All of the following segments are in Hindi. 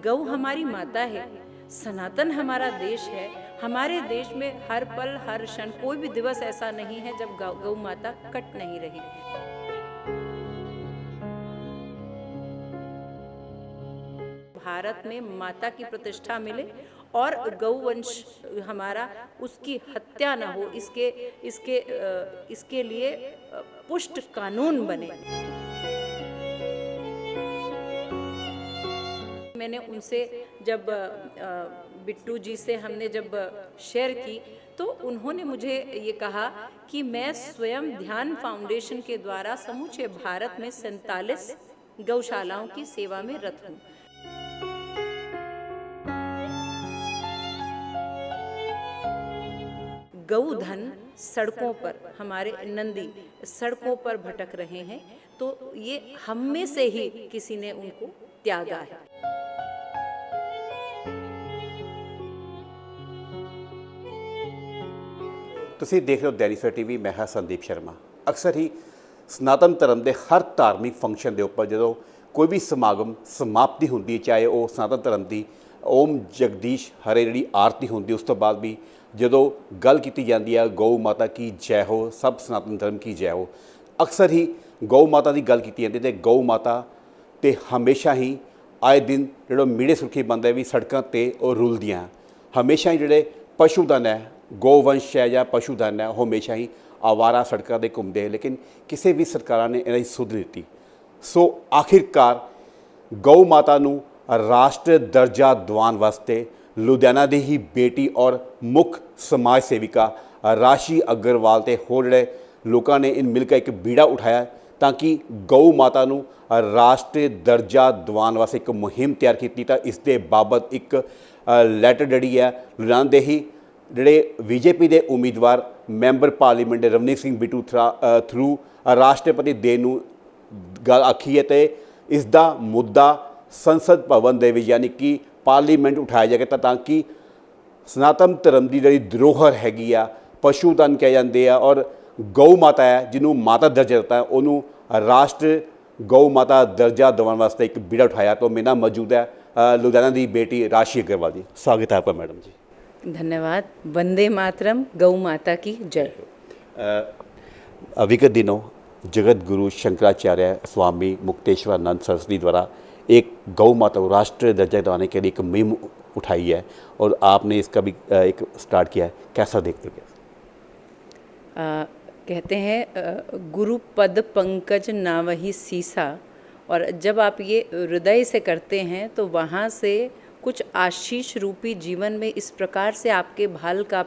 गौ हमारी माता है, सनातन हमारा देश है। हमारे देश में हर पल हर क्षण कोई भी दिवस ऐसा नहीं है जब गौ माता कट नहीं रही। भारत में माता की प्रतिष्ठा मिले और गौवंश हमारा उसकी हत्या न हो, इसके लिए पुष्ट कानून बने। मैंने उनसे जब बिट्टू जी से हमने जब शेयर की तो उन्होंने मुझे ये कहा कि मैं स्वयं ध्यान फाउंडेशन के द्वारा समूचे भारत में 47 गौशालाओं की सेवा में रत हूँ। गौधन सड़कों पर, हमारे नंदी सड़कों पर भटक रहे हैं, तो ये हम में से ही किसी ने उनको त्यागा है। ਤੁਸੀਂ ਦੇਖ ਰਹੇ ਹੋ ਦੈਨਿਕ ਸਵੇਰਾ ਟੀਵੀ। ਮੈਂ ਹਾਂ ਸੰਦੀਪ ਸ਼ਰਮਾ। ਅਕਸਰ ਹੀ ਸਨਾਤਨ ਧਰਮ ਦੇ ਹਰ ਧਾਰਮਿਕ ਫੰਕਸ਼ਨ ਦੇ ਉੱਪਰ ਜਦੋਂ ਕੋਈ ਵੀ ਸਮਾਗਮ ਸਮਾਪਤੀ ਹੁੰਦੀ ਹੈ, ਚਾਹੇ ਉਹ ਸਨਾਤਨ ਧਰਮ ਦੀ ਓਮ ਜਗਦੀਸ਼ ਹਰੇ ਜਿਹੜੀ ਆਰਤੀ ਹੁੰਦੀ, ਉਸ ਤੋਂ ਬਾਅਦ ਵੀ ਜਦੋਂ ਗੱਲ ਕੀਤੀ ਜਾਂਦੀ ਹੈ ਗਊ ਮਾਤਾ ਕੀ ਜੈ ਹੋ, ਸਭ ਸਨਾਤਨ ਧਰਮ ਕੀ ਜੈ ਹੋ, ਅਕਸਰ ਹੀ ਗਊ ਮਾਤਾ ਦੀ ਗੱਲ ਕੀਤੀ ਜਾਂਦੀ। ਅਤੇ ਗਊ ਮਾਤਾ 'ਤੇ ਹਮੇਸ਼ਾ ਹੀ ਆਏ ਦਿਨ ਜਿਹੜਾ ਮੀਡੀਆ ਸੁਰਖੀ ਬਣਦਾ ਵੀ ਸੜਕਾਂ 'ਤੇ ਉਹ ਰੁਲਦੀਆਂ। ਹਮੇਸ਼ਾ ਹੀ ਜਿਹੜੇ ਪਸ਼ੂਧਨ ਹੈ, ਗੋਵੰਸ਼ ਹੈ ਜਾਂ ਪਸ਼ੂਧਨ ਹੈ, ਉਹ ਹਮੇਸ਼ਾ ਹੀ ਆਵਾਰਾ ਸੜਕਾਂ 'ਤੇ ਘੁੰਮਦੇ ਹੈ, ਲੇਕਿਨ ਕਿਸੇ ਵੀ ਸਰਕਾਰਾਂ ਨੇ ਇਹਨਾਂ ਦੀ ਸੁਧ ਨਹੀਂ ਦਿੱਤੀ। ਸੋ ਆਖਿਰਕਾਰ ਗਊ ਮਾਤਾ ਨੂੰ ਰਾਸ਼ਟਰ ਦਰਜਾ ਦਿਵਾਉਣ ਵਾਸਤੇ ਲੁਧਿਆਣਾ ਦੀ ਹੀ ਬੇਟੀ ਔਰ ਮੁੱਖ ਸਮਾਜ ਸੇਵਿਕਾ ਰਾਸ਼ੀ ਅਗਰਵਾਲ ਅਤੇ ਹੋਰ ਜਿਹੜੇ ਲੋਕਾਂ ਨੇ ਮਿਲ ਕੇ ਇੱਕ ਬੀੜਾ ਉਠਾਇਆ ਤਾਂ ਕਿ ਗਊ ਮਾਤਾ ਨੂੰ ਰਾਸ਼ਟਰੀ ਦਰਜਾ ਦਿਵਾਉਣ ਵਾਸਤੇ ਇੱਕ ਮੁਹਿੰਮ ਤਿਆਰ ਕੀਤੀ। ਤਾਂ ਇਸ ਦੇ ਬਾਬਤ ਇੱਕ ਲੈਟਰ ਜਿਹੜੀ ਹੈ ਲੁਧਿਆਣਾ ਦੇ ਹੀ ਜਿਹੜੇ ਬੀਜੇਪੀ ਦੇ ਉਮੀਦਵਾਰ member parliament Ravneet Singh Bittu through ਰਾਸ਼ਟਰਪਤੀ ਦੇਣ ਨੂੰ ਗੱਲ ਆਖੀ ਹੈ। ਅਤੇ ਇਸ ਦਾ ਮੁੱਦਾ ਸੰਸਦ ਭਵਨ ਦੇ ਵਿੱਚ ਯਾਨੀ ਕਿ ਪਾਰਲੀਮੈਂਟ ਉਠਾਇਆ ਜਾਏਗਾ ਤਾਂ ਕਿ ਸਨਾਤਨ ਧਰਮ ਦੀ ਜਿਹੜੀ ਧਰੋਹਰ ਹੈਗੀ ਆ, ਪਸ਼ੂਧਨ ਕਿਹਾ ਜਾਂਦੇ ਆ, ਔਰ ਗਊ ਮਾਤਾ ਹੈ ਜਿਹਨੂੰ ਮਾਤਾ ਦਰਜਾ ਦਿੱਤਾ, ਉਹਨੂੰ ਰਾਸ਼ਟਰ ਗਊ ਮਾਤਾ ਦਰਜਾ ਦਿਵਾਉਣ ਵਾਸਤੇ ਇੱਕ ਬੀੜਾ ਉਠਾਇਆ। तो मेरा मौजूद है लुधियाना की बेटी राशि अग्रवाल जी। स्वागत है आपका मैडम जी। धन्यवाद। वंदे मातरम। गौ माता की जय। विगत दिनों जगत गुरु शंकराचार्य स्वामी मुक्तेश्वरानंद सरस्वती द्वारा एक गौ माता को राष्ट्रीय दर्जा दिलाने के लिए एक मुहिम उठाई है और आपने इसका भी एक स्टार्ट किया है, कैसा देखते हैं? कहते हैं गुरु पद पंकज नावही सीसा, और जब आप ये हृदय से करते हैं तो वहाँ से कुछ आशीष रूपी जीवन में इस प्रकार से आपके भाल का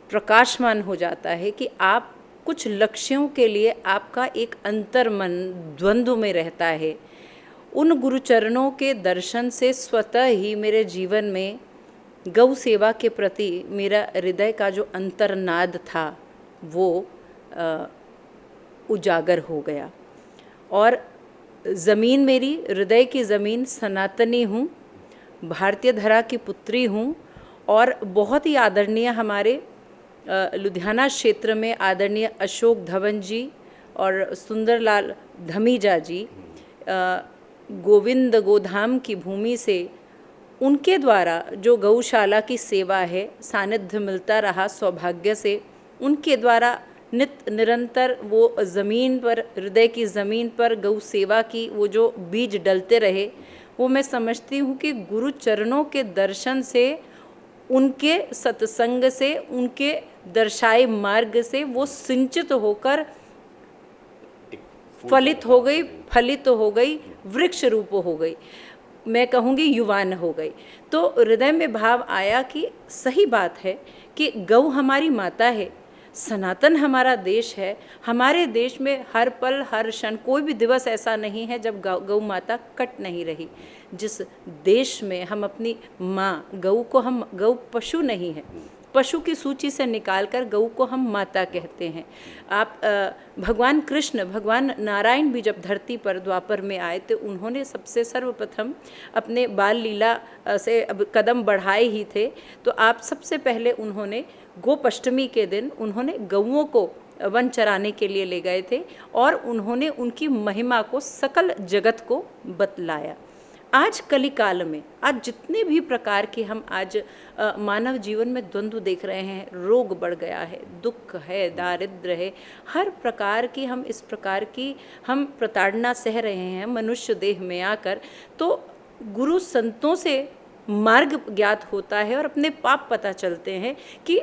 प्रकाशमान हो जाता है कि आप कुछ लक्ष्यों के लिए आपका एक अंतर्मन द्वंद्व में रहता है। उन गुरुचरणों के दर्शन से स्वतः ही मेरे जीवन में गौ सेवा के प्रति मेरा हृदय का जो अंतर्नाद था वो उजागर हो गया। और ज़मीन मेरी हृदय की ज़मीन सनातनी हूँ, भारतीय धरा की पुत्री हूँ, और बहुत ही आदरणीय हमारे लुधियाना क्षेत्र में आदरणीय अशोक धवन जी और सुंदरलाल धमीजा जी गोविंद गोधाम की भूमि से उनके द्वारा जो गौशाला की सेवा है सानिध्य मिलता रहा सौभाग्य से। उनके द्वारा निरंतर वो ज़मीन पर, हृदय की ज़मीन पर गौ सेवा की वो जो बीज डलते रहे, वो मैं समझती हूँ कि गुरु चरणों के दर्शन से, उनके सत्संग से, उनके दर्शाए मार्ग से वो सिंचित होकर फलित हो गई, फलित हो गई, वृक्ष रूप हो गई, मैं कहूँगी युवान हो गई। तो हृदय में भाव आया कि सही बात है कि गौ हमारी माता है, सनातन हमारा देश है। हमारे देश में हर पल हर क्षण कोई भी दिवस ऐसा नहीं है जब गौ माता कट नहीं रही। जिस देश में हम अपनी माँ गौ को, हम गौ पशु नहीं है, पशु की सूची से निकालकर गौ को हम माता कहते हैं। आप भगवान कृष्ण, भगवान नारायण भी जब धरती पर द्वापर में आए तो उन्होंने सबसे सर्वप्रथम अपने बाल लीला से अब कदम बढ़ाए ही थे, तो आप सबसे पहले उन्होंने गोपाष्टमी के दिन उन्होंने गौओं को वन चराने के लिए ले गए थे और उन्होंने उनकी महिमा को सकल जगत को बतलाया। आज कलिकाल में आज जितने भी प्रकार के हम आज मानव जीवन में द्वंद्व देख रहे हैं, रोग बढ़ गया है, दुख है, दारिद्र्य है, हर प्रकार की हम इस प्रकार की हम प्रताड़ना सह रहे हैं मनुष्य देह में आकर, तो गुरु संतों से मार्ग ज्ञात होता है और अपने पाप पता चलते हैं कि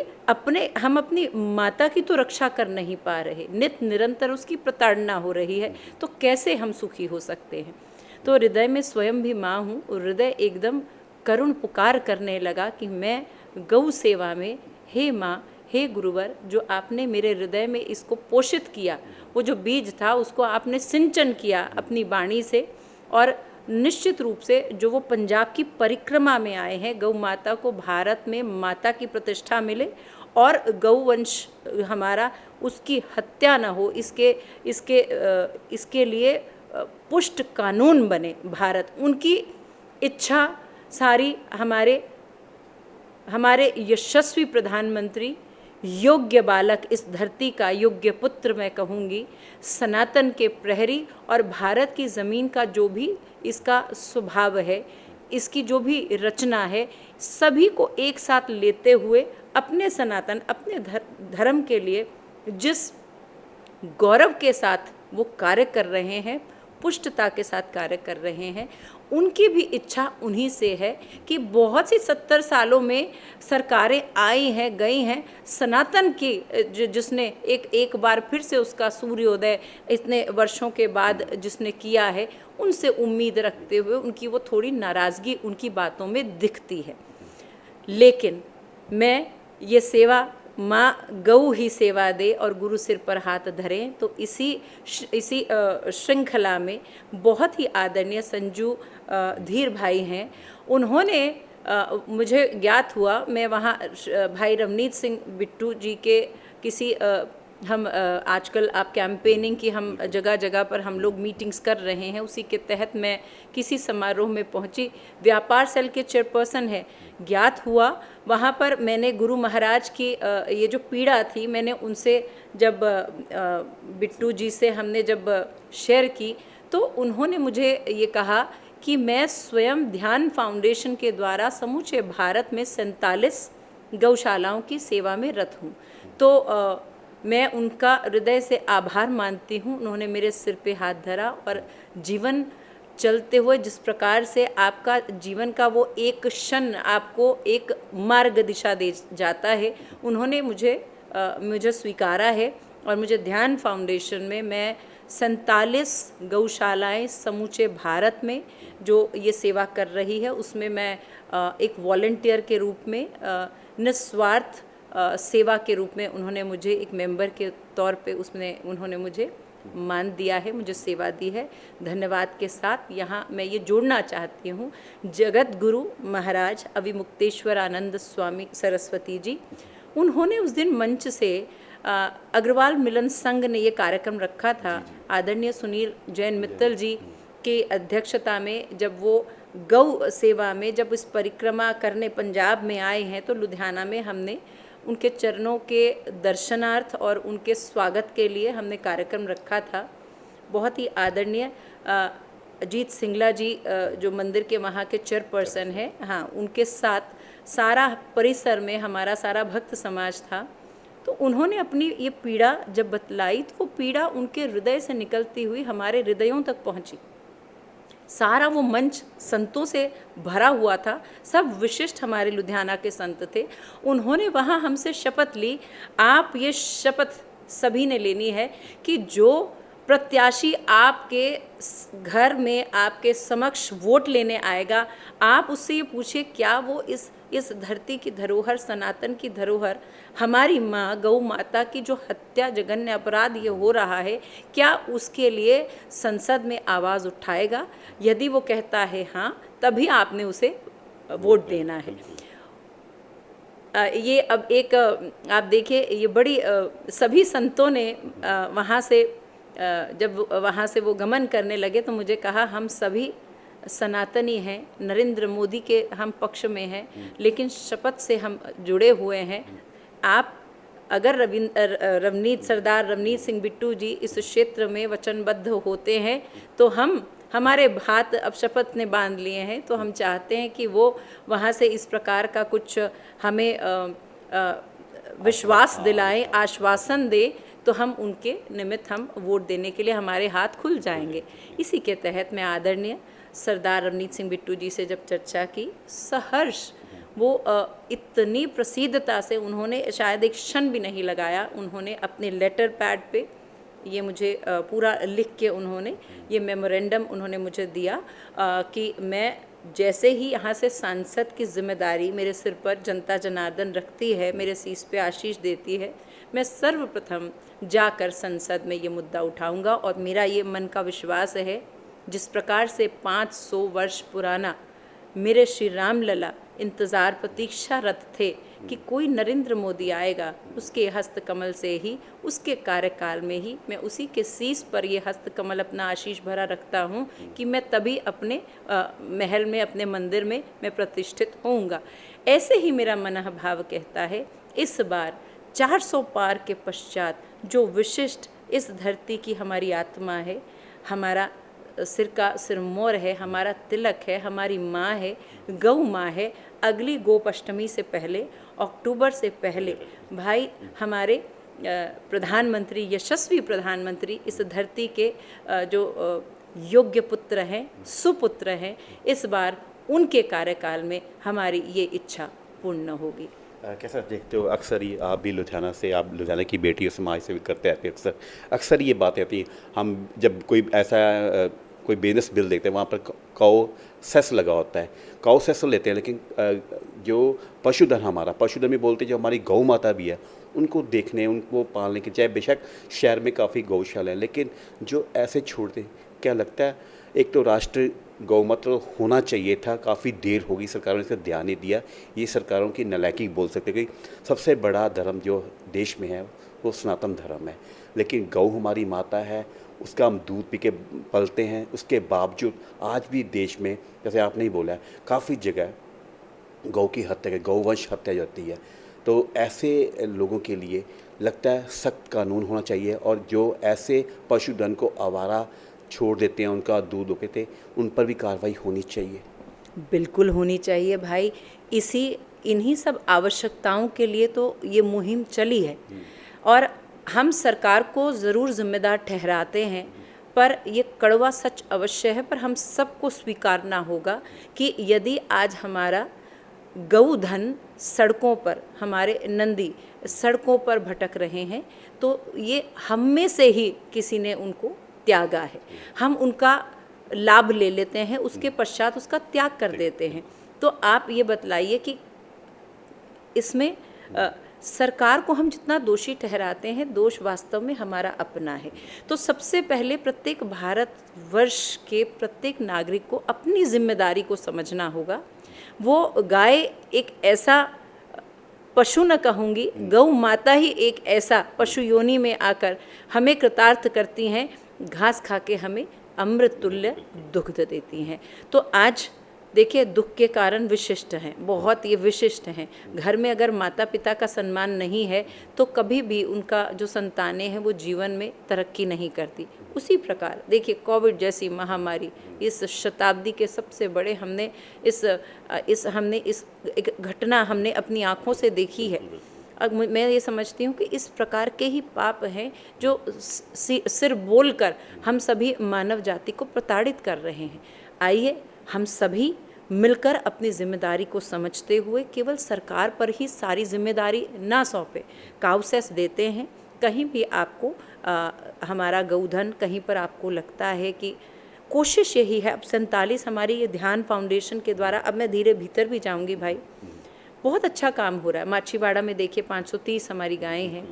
हम अपनी माता की तो रक्षा कर नहीं पा रहे, नित निरंतर उसकी प्रताड़ना हो रही है, तो कैसे हम सुखी हो सकते हैं। तो हृदय में स्वयं भी माँ हूँ और हृदय एकदम करुण पुकार करने लगा कि मैं गौ सेवा में, हे माँ, हे गुरुवर, जो आपने मेरे हृदय में इसको पोषित किया, वो जो बीज था उसको आपने सिंचन किया अपनी वाणी से, और निश्चित रूप से जो वो पंजाब की परिक्रमा में आए हैं, गौ माता को भारत में माता की प्रतिष्ठा मिले और गौवंश हमारा उसकी हत्या न हो, इसके लिए पुष्ट कानून बने भारत, उनकी इच्छा सारी हमारे यशस्वी प्रधानमंत्री, योग्य बालक, इस धरती का योग्य पुत्र मैं कहूँगी, सनातन के प्रहरी और भारत की ज़मीन का जो भी इसका स्वभाव है, इसकी जो भी रचना है, सभी को एक साथ लेते हुए अपने सनातन, अपने धर्म के लिए जिस गौरव के साथ वो कार्य कर रहे हैं, पुष्टता के साथ कार्य कर रहे हैं, उनकी भी इच्छा उन्हीं से है कि बहुत सी 70 सालों में सरकारें आई हैं, गई हैं, सनातन की जिसने एक बार फिर से उसका सूर्योदय इतने वर्षों के बाद जिसने किया है, उनसे उम्मीद रखते हुए उनकी वो थोड़ी नाराज़गी उनकी बातों में दिखती है। लेकिन मैं ये सेवा, माँ गौ ही सेवा दे और गुरु सिर पर हाथ धरें, तो इसी श्रृंखला में बहुत ही आदरणीय संजू धीर भाई हैं, उन्होंने मुझे ज्ञात हुआ, मैं वहाँ भाई रवनीत सिंह बिट्टू जी के किसी हम आजकल आप कैंपेनिंग की हम जगह जगह पर हम लोग मीटिंग्स कर रहे हैं, उसी के तहत मैं किसी समारोह में पहुंची, व्यापार सेल के चेयरपर्सन है, ज्ञात हुआ वहाँ पर मैंने गुरु महाराज की ये जो पीड़ा थी, मैंने उनसे जब बिट्टू जी से हमने जब शेयर की, तो उन्होंने मुझे ये कहा कि मैं स्वयं ध्यान फाउंडेशन के द्वारा समूचे भारत में 47 गौशालाओं की सेवा में रत हूँ। तो मैं उनका हृदय से आभार मानती हूँ, उन्होंने मेरे सिर पे हाथ धरा और जीवन चलते हुए जिस प्रकार से आपका जीवन का वो एक क्षण आपको एक मार्ग दिशा दे जाता है, उन्होंने मुझे स्वीकारा है और मुझे ध्यान फाउंडेशन में मैं 47 गौशालाएं समूचे भारत में जो ये सेवा कर रही है, उसमें मैं एक वॉलंटियर के रूप में निस्वार्थ सेवा के रूप में उन्होंने मुझे एक मेंबर के तौर पे उसमें उन्होंने मुझे मान दिया है, मुझे सेवा दी है। धन्यवाद के साथ यहाँ मैं ये जोड़ना चाहती हूँ, जगत गुरु महाराज अविमुक्तेश्वर आनंद स्वामी सरस्वती जी, उन्होंने उस दिन मंच से अग्रवाल मिलन संघ ने ये कार्यक्रम रखा था, आदरणीय सुनील जैन मित्तल जी के अध्यक्षता में, जब वो गौ सेवा में जब इस परिक्रमा करने पंजाब में आए हैं, तो लुधियाना में हमने उनके चरणों के दर्शनार्थ और उनके स्वागत के लिए हमने कार्यक्रम रखा था। बहुत ही आदरणीय अजीत सिंगला जी जो मंदिर के वहाँ के चेयरपर्सन हैं, हाँ, उनके साथ सारा परिसर में हमारा सारा भक्त समाज था। तो उन्होंने अपनी ये पीड़ा जब बतलाई, तो वो पीड़ा उनके हृदय से निकलती हुई हमारे हृदयों तक पहुँची। सारा वो मंच संतों से भरा हुआ था, सब विशिष्ट हमारे लुधियाना के संत थे। उन्होंने वहाँ हमसे शपथ ली, आप ये शपथ सभी ने लेनी है कि जो प्रत्याशी आपके घर में आपके समक्ष वोट लेने आएगा, आप उससे ये पूछिए क्या वो इस धरती की धरोहर, सनातन की धरोहर, हमारी माँ गौ माता की जो हत्या, जघन्य अपराध ये हो रहा है, क्या उसके लिए संसद में आवाज़ उठाएगा? यदि वो कहता है हाँ, तभी आपने उसे वोट देना है। ये अब एक आप देखिए, ये बड़ी सभी संतों ने वहाँ से जब वहाँ से वो गमन करने लगे, तो मुझे कहा हम सभी सनातनी हैं, नरेंद्र मोदी के हम पक्ष में हैं, लेकिन शपथ से हम जुड़े हुए हैं। आप अगर सरदार रवनीत सिंह बिट्टू जी इस क्षेत्र में वचनबद्ध होते हैं, तो हम हमारे हाथ अब शपथ ने बांध लिए हैं, तो हम चाहते हैं कि वो वहाँ से इस प्रकार का कुछ हमें विश्वास दिलाएं, आश्वासन दे, तो हम उनके निमित्त हम वोट देने के लिए हमारे हाथ खुल जाएंगे। इसी के तहत मैं आदरणीय सरदार रवनीत सिंह बिट्टू जी से जब चर्चा की, सहर्ष वो इतनी प्रसिद्धता से उन्होंने शायद एक क्षण भी नहीं लगाया, उन्होंने अपने लेटर पैड पे ये मुझे पूरा लिख के उन्होंने ये मेमोरेंडम उन्होंने मुझे दिया कि मैं जैसे ही यहाँ से सांसद की जिम्मेदारी मेरे सिर पर जनता जनार्दन रखती है, मेरे शीश पे आशीष देती है, मैं सर्वप्रथम जाकर संसद में ये मुद्दा उठाऊंगा। और मेरा ये मन का विश्वास है, जिस प्रकार से 500 वर्ष पुराना मेरे श्री राम लला इंतज़ार प्रतीक्षारत थे कि कोई नरेंद्र मोदी आएगा, उसके हस्तकमल से ही, उसके कार्यकाल में ही मैं उसी के शीश पर ये हस्तकमल अपना आशीष भरा रखता हूँ कि मैं तभी अपने महल में, अपने मंदिर में मैं प्रतिष्ठित होऊंगा। ऐसे ही मेरा मनोभाव कहता है, इस बार 400 पार के पश्चात जो विशिष्ट इस धरती की हमारी आत्मा है, हमारा सिर का सिरमौर है, हमारा तिलक है, हमारी माँ है, गौ माँ है, अगली गोपाष्टमी से पहले, अक्टूबर से पहले भाई हमारे प्रधानमंत्री, यशस्वी प्रधानमंत्री, इस धरती के जो योग्य पुत्र हैं, सुपुत्र हैं, इस बार उनके कार्यकाल में हमारी ये इच्छा पूर्ण होगी। कैसा देखते हो, अक्सर ही आप भी लुधियाना से, आप लुधियाना की बेटी हो, समाज से भी करते रहते हैं, अक्सर ये बातें आती हैं, हम जब कोई ऐसा कोई बिजनेस बिल देखते हैं वहाँ पर काउ सेस लगा होता है, काउ सेस तो लेते हैं, लेकिन जो पशुधन, हमारा पशुधन भी बोलते हैं, जो हमारी गौ माता भी है, उनको देखने, उनको पालने के, चाहे बेशक शहर में काफ़ी गौशाला है, लेकिन जो ऐसे छोड़ते, क्या लगता है, एक तो राष्ट्र गौमूत्र होना चाहिए था, काफ़ी देर होगी, सरकारों ने इस पर ध्यान नहीं दिया, ये सरकारों की नालायकी बोल सकते, कि सबसे बड़ा धर्म जो देश में है वो सनातन धर्म है, लेकिन गौ हमारी माता है, उसका हम दूध पी के पलते हैं, उसके बावजूद आज भी देश में, जैसे आपने ही बोला है, काफ़ी जगह गौ की हत्या, गौवंश हत्या जाती है। तो ऐसे लोगों के लिए लगता है सख्त कानून होना चाहिए, और जो ऐसे पशुधन को आवारा छोड़ देते हैं, उनका दूध उगते हैं, उन पर भी कार्रवाई होनी चाहिए। बिल्कुल होनी चाहिए भाई, इन्हीं सब आवश्यकताओं के लिए तो ये मुहिम चली है, और हम सरकार को ज़रूर जिम्मेदार ठहराते हैं, पर ये कड़वा सच अवश्य है, पर हम सबको स्वीकारना होगा कि यदि आज हमारा गौधन सड़कों पर, हमारे नंदी सड़कों पर भटक रहे हैं, तो ये हम में से ही किसी ने उनको त्यागा है, हम उनका लाभ ले लेते हैं, उसके पश्चात उसका त्याग कर देते हैं। तो आप ये बतलाइए कि इसमें सरकार को हम जितना दोषी ठहराते हैं, दोष वास्तव में हमारा अपना है। तो सबसे पहले प्रत्येक भारतवर्ष के प्रत्येक नागरिक को अपनी जिम्मेदारी को समझना होगा। वो गाय एक ऐसा पशु न कहूँगी, गौ माता ही एक ऐसा पशु योनि में आकर हमें कृतार्थ करती हैं, घास खा के हमें अमृत तुल्य दुग्ध देती हैं। तो आज देखिए, दुख के कारण विशिष्ट हैं, बहुत ये विशिष्ट हैं। घर में अगर माता पिता का सम्मान नहीं है तो कभी भी उनका जो संतानें हैं वो जीवन में तरक्की नहीं करती। उसी प्रकार देखिए, कोविड जैसी महामारी इस शताब्दी के सबसे बड़े हमने इस एक घटना हमने अपनी आँखों से देखी है। अब मैं ये समझती हूँ कि इस प्रकार के ही पाप हैं जो सिर बोलकर हम सभी मानव जाति को प्रताड़ित कर रहे हैं। आइए हम सभी मिलकर अपनी जिम्मेदारी को समझते हुए केवल सरकार पर ही सारी जिम्मेदारी ना सौंपे। काउसेस देते हैं, कहीं भी आपको हमारा गौधन कहीं पर आपको लगता है कि कोशिश यही है। अब 47 हमारी ये ध्यान फाउंडेशन के द्वारा, अब मैं धीरे भीतर भी जाऊंगी भाई, बहुत अच्छा काम हो रहा है। माछीवाड़ा में देखिए 530 हमारी गायें हैं।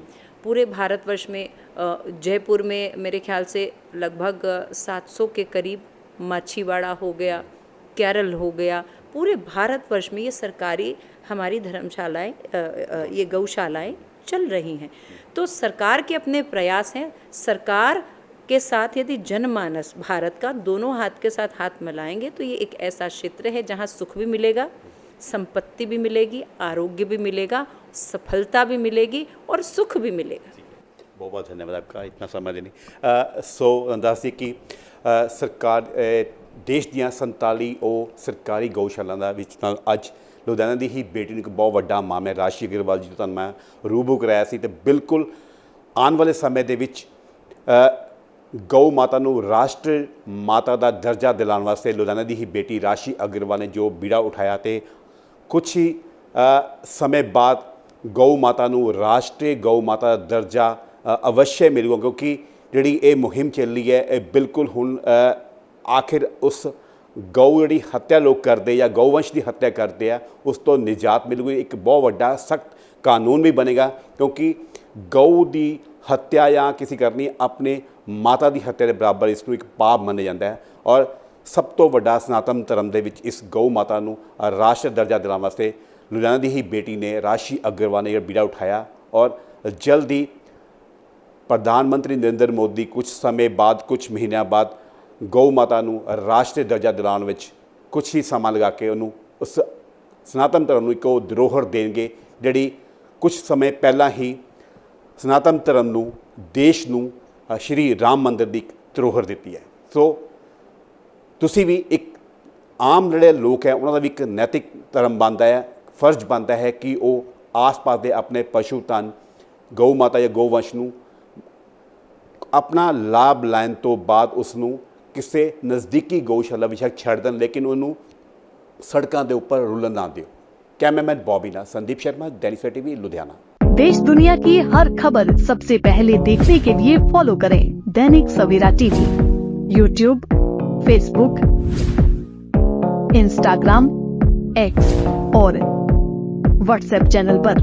पूरे भारतवर्ष में जयपुर में मेरे ख्याल से लगभग 700 के करीब माछीवाड़ा हो गया, केरल हो गया। पूरे भारतवर्ष में ये सरकारी हमारी धर्मशालाएं, ये गौशालाएं चल रही हैं। तो सरकार के अपने प्रयास हैं। सरकार के साथ यदि जनमानस भारत का दोनों हाथ के साथ हाथ मिलाएंगे तो ये एक ऐसा क्षेत्र है जहाँ सुख भी मिलेगा, संपत्ति भी मिलेगी, आरोग्य भी मिलेगा, सफलता भी मिलेगी और सुख भी मिलेगा। बहुत बहुत धन्यवाद आपका इतना समय देने। सो दास जी की ਸਰਕਾਰ ਦੇਸ਼ ਦੀਆਂ 47 ਉਹ ਸਰਕਾਰੀ ਗਊਸ਼ਾਲਾ ਦਾ ਵਿੱਚ ਤਾਂ ਅੱਜ ਲੁਧਿਆਣਾ ਦੀ ਹੀ ਬੇਟੀ ਨੂੰ ਇੱਕ ਬਹੁਤ ਵੱਡਾ ਮਾਮਲਾ ਰਾਸ਼ੀ ਅਗਰਵਾਲ ਜੀ ਤੋਂ ਤੁਹਾਨੂੰ ਮੈਂ ਰੂਬਰੂ ਕਰਾਇਆ ਸੀ। ਤੇ ਬਿਲਕੁਲ ਆਉਣ ਵਾਲੇ ਸਮੇਂ ਦੇ ਵਿੱਚ ਗਊ ਮਾਤਾ ਨੂੰ ਰਾਸ਼ਟਰ ਮਾਤਾ ਦਾ ਦਰਜਾ ਦਿਲਾਉਣ ਵਾਸਤੇ ਲੁਧਿਆਣਾ ਦੀ ਹੀ ਬੇਟੀ ਰਾਸ਼ੀ ਅਗਰਵਾਲ ਨੇ ਜੋ ਬੀੜਾ ਉਠਾਇਆ ਤੇ ਕੁਛ ਹੀ ਸਮੇਂ ਬਾਅਦ ਗਊ ਮਾਤਾ ਨੂੰ ਰਾਸ਼ਟਰੀ ਗਊ ਮਾਤਾ ਦਾ ਦਰਜਾ ਅਵਸ਼ਯ ਮਿਲੂਗਾ, ਕਿਉਂਕਿ ਜਿਹੜੀ ਇਹ ਮੁਹਿੰਮ ਚੱਲੀ ਹੈ ਇਹ ਬਿਲਕੁਲ ਹੁਣ ਆਖਿਰ ਉਸ ਗਊ ਜਿਹੜੀ ਹੱਤਿਆ ਲੋਕ ਕਰਦੇ ਜਾਂ ਗਊਵੰਸ਼ ਦੀ ਹੱਤਿਆ ਕਰਦੇ ਆ ਉਸ ਤੋਂ ਨਿਜਾਤ ਮਿਲੂਗੀ। ਇੱਕ ਬਹੁਤ ਵੱਡਾ ਸਖਤ ਕਾਨੂੰਨ ਵੀ ਬਣੇਗਾ, ਕਿਉਂਕਿ ਗਊ ਦੀ ਹੱਤਿਆ ਜਾਂ ਕਿਸੇ ਕਰਨੀ ਆਪਣੇ ਮਾਤਾ ਦੀ ਹੱਤਿਆ ਦੇ ਬਰਾਬਰ ਇਸ ਨੂੰ ਇੱਕ ਪਾਪ ਮੰਨਿਆ ਜਾਂਦਾ ਹੈ। ਔਰ ਸਭ ਤੋਂ ਵੱਡਾ ਸਨਾਤਨ ਧਰਮ ਦੇ ਵਿੱਚ ਇਸ ਗਊ ਮਾਤਾ ਨੂੰ ਰਾਸ਼ਟਰ ਦਰਜਾ ਦਿਲਾਉਣ ਵਾਸਤੇ ਲੁਧਿਆਣਾ ਦੀ ਹੀ ਬੇਟੀ ਨੇ ਰਾਸ਼ੀ ਅਗਰਵਾਲ ਨੇ ਇਹ ਬੀੜਾ ਉਠਾਇਆ। ਔਰ ਜਲਦੀ ਪ੍ਰਧਾਨ ਮੰਤਰੀ ਨਰਿੰਦਰ ਮੋਦੀ ਕੁਝ ਸਮੇਂ ਬਾਅਦ, ਕੁਝ ਮਹੀਨਿਆਂ ਬਾਅਦ ਗਊ ਮਾਤਾ ਨੂੰ ਰਾਸ਼ਟਰੀ ਦਰਜਾ ਦਿਲਾਉਣ ਵਿੱਚ ਕੁਝ ਹੀ ਸਮਾਂ ਲਗਾ ਕੇ ਉਹਨੂੰ ਉਸ ਸਨਾਤਨ ਧਰਮ ਨੂੰ ਇੱਕ ਉਹ ਧਰੋਹਰ ਦੇਣਗੇ ਜਿਹੜੀ ਕੁਝ ਸਮੇਂ ਪਹਿਲਾਂ ਹੀ ਸਨਾਤਨ ਧਰਮ ਨੂੰ, ਦੇਸ਼ ਨੂੰ ਸ਼੍ਰੀ ਰਾਮ ਮੰਦਿਰ ਦੀ ਇੱਕ ਧਰੋਹਰ ਦਿੱਤੀ ਹੈ। ਸੋ ਤੁਸੀਂ ਵੀ ਇੱਕ ਆਮ ਜਿਹੜੇ ਲੋਕ ਹੈ ਉਹਨਾਂ ਦਾ ਵੀ ਇੱਕ ਨੈਤਿਕ ਧਰਮ ਬਣਦਾ ਹੈ, ਫਰਜ਼ ਬਣਦਾ ਹੈ ਕਿ ਉਹ ਆਸ-ਪਾਸ ਦੇ ਆਪਣੇ ਪਸ਼ੂ ਧਨ ਗਊ ਮਾਤਾ ਜਾਂ ਗਊਵੰਸ਼ ਨੂੰ ਆਪਣਾ ਲਾਭ ਲੈਣ ਤੋਂ ਬਾਅਦ ਉਸ ਨੂੰ ਕਿਸੇ ਨਜ਼ਦੀਕੀ ਗਊਸ਼ਾਲਾ ਵਿੱਚ ਛੱਡ ਦੇਣ, ਲੇਕਿਨ ਉਹਨੂੰ ਸੜਕਾਂ ਦੇ ਉੱਪਰ ਰੁਲਣ ਨਾ ਦਿਓ। कैमरामैन बॉबी ना संदीप शर्मा, दैनिक सवेरा टीवी, लुधियाना। देश दुनिया की हर खबर सबसे पहले देखने के लिए फॉलो करें Dainik Savera TV, YouTube, Facebook, Instagram, X और व्हाट्सएप चैनल पर।